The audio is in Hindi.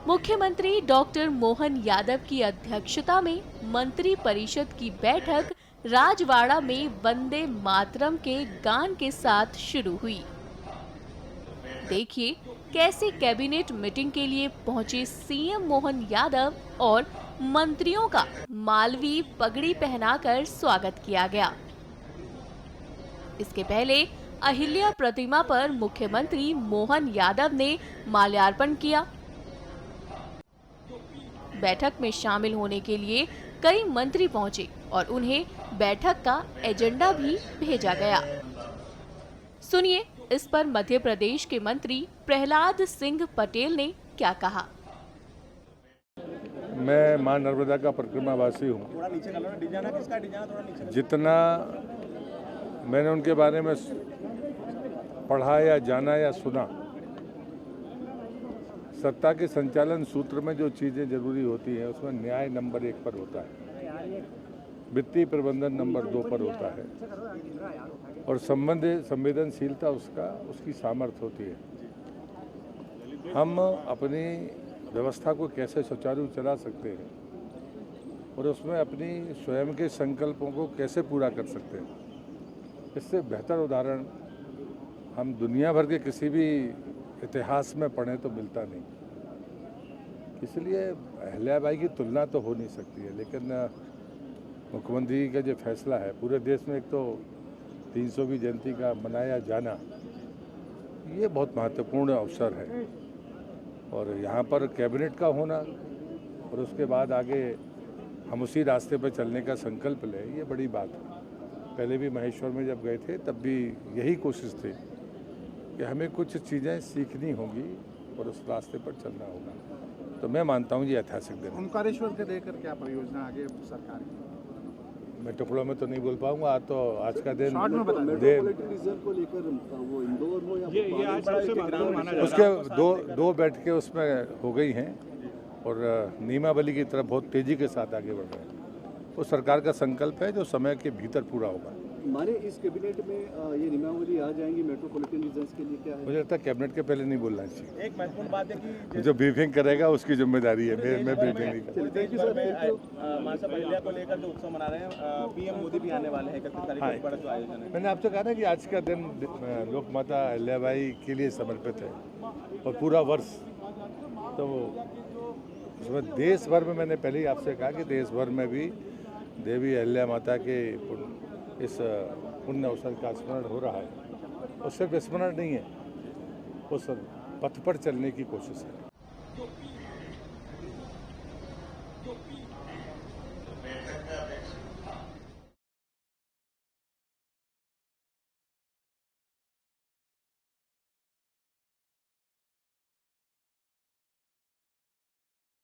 मुख्यमंत्री डॉक्टर मोहन यादव की अध्यक्षता में मंत्री परिषद की बैठक राजवाड़ा में वंदे मातरम के गान के साथ शुरू हुई। देखिए कैसे कैबिनेट मीटिंग के लिए पहुंचे सीएम मोहन यादव और मंत्रियों का मालवी पगड़ी पहनाकर स्वागत किया गया। इसके पहले अहिल्या प्रतिमा पर मुख्यमंत्री मोहन यादव ने माल्यार्पण किया। बैठक में शामिल होने के लिए कई मंत्री पहुंचे और उन्हें बैठक का एजेंडा भी भेजा गया। सुनिए इस पर मध्य प्रदेश के मंत्री प्रहलाद सिंह पटेल ने क्या कहा। मैं मां नर्मदा का परिक्रमावासी हूँ। जितना मैंने उनके बारे में पढ़ा या जाना या सुना, सत्ता के संचालन सूत्र में जो चीज़ें जरूरी होती हैं उसमें न्याय नंबर 1 पर होता है, वित्तीय प्रबंधन नंबर 2 पर होता है और संवेदनशीलता उसकी सामर्थ्य होती है। हम अपनी व्यवस्था को कैसे सुचारू चला सकते हैं और उसमें अपनी स्वयं के संकल्पों को कैसे पूरा कर सकते हैं, इससे बेहतर उदाहरण हम दुनिया भर के किसी भी इतिहास में पढ़ें तो मिलता नहीं। इसलिए अहिल्याबाई की तुलना तो हो नहीं सकती है, लेकिन मुख्यमंत्री का जो फैसला है, पूरे देश में एक तो 300वीं जयंती का मनाया जाना, ये बहुत महत्वपूर्ण अवसर है और यहाँ पर कैबिनेट का होना और उसके बाद आगे हम उसी रास्ते पर चलने का संकल्प लें, ये बड़ी बात है। पहले भी महेश्वर में जब गए थे तब भी यही कोशिश थी कि हमें कुछ चीज़ें सीखनी होंगी और उस रास्ते पर चलना होगा। तो मैं मानता हूँ ये ऐतिहासिक दिन। ओमकारेश्वर के लेकर क्या परियोजना आगे सरकार की? मैं टुकड़ों में तो नहीं बोल पाऊंगा। आज का दिन को लेकर वो इंदौर हो या उसके दो बैठकें उसमें हो गई हैं और नियमावली की तरफ बहुत तेजी के साथ आगे बढ़ रहे हैं। वो सरकार का संकल्प है जो समय के भीतर पूरा होगा। माने इस कैबिनेट में ये नियमावली आ जाएंगी मेट्रोपॉलिटन रीजन्स के लिए, क्या है? मुझे लगता है कैबिनेट के पहले नहीं बोलना चाहिए। एक महत्वपूर्ण बात है कि जो ब्रीफिंग करेगा उसकी जिम्मेदारी है, मैं ब्रीफिंग नहीं करूँगा। मासा अहिल्या को लेकर जो उत्सव मना रहे हैं, पीएम मोदी भी आने वाले हैं 31 तारीख को, बड़ा जो आयोजन है। मैंने आपसे कहा ना कि आज का दिन लोकमाता अहिल्याबाई के लिए समर्पित है और पूरा वर्ष तो उसमें देश भर में, मैंने पहले ही आपसे कहा कि देश भर में भी देवी अहिल्या माता के इस पुण्य अवसर का स्मरण हो रहा है और सिर्फ स्मरण नहीं है, उस पथ पर चलने की कोशिश है।